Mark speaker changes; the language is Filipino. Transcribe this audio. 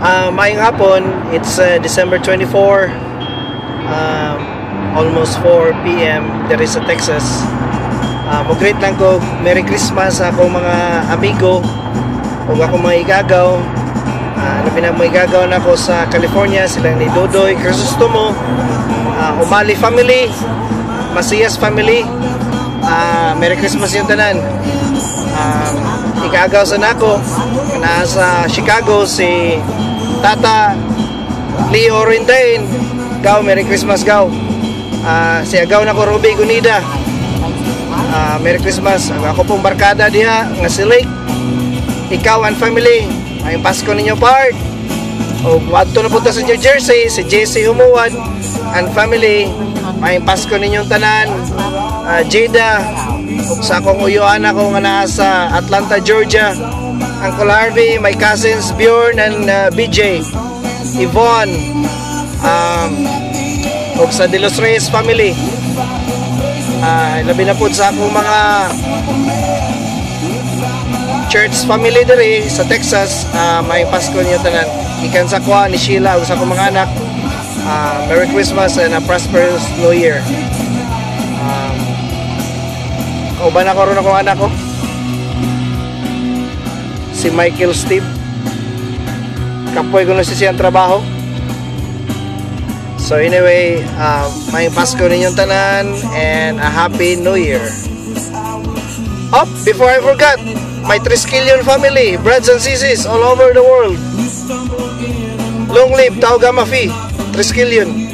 Speaker 1: Maayong hapon, it's December 24, almost 4 p.m. there is sa Texas. Mag-greet lang ko Merry Christmas sa akong mga amigo o akong mga igagaw. Labi na mga igagaw na ako sa California, silang ni Dodoy Crisostomo, Umali family, Masiyas family. Merry Christmas yung tanan. Igagaw sa nako nasa Chicago si Tata Leo Rindain. Gaw, Merry Christmas gaw. Si agaw na ko Ruby Gunida. Merry Christmas. Ako pong barkada diha nga si Lake. Ikaw and family, may Pasko ninyo part. O adto na punta sa New Jersey si JC Humuad and family, may Pasko ninyong tanan. Jada sa akong uyuan ako nga nasa Atlanta, Georgia. Uncle Harvey, my cousins Bjorn and BJ, Yvonne, o sa De Los Reyes family. Labi na po sa akong mga church family diri sa Texas. May Pasko niyo tanan. Ikan sa kwa ni Sheila ug sa akong mga anak. Merry Christmas and a prosperous New Year. Kauban ako ron akong anak ko, si Michael Steve. Kapoy ko na siyang trabaho. So anyway, may Pasko ninyong tanan and a Happy New Year. Before I forgot, my Triskelion family, brothers and sisters all over the world. Long live Tau Gamma Phi Triskelion.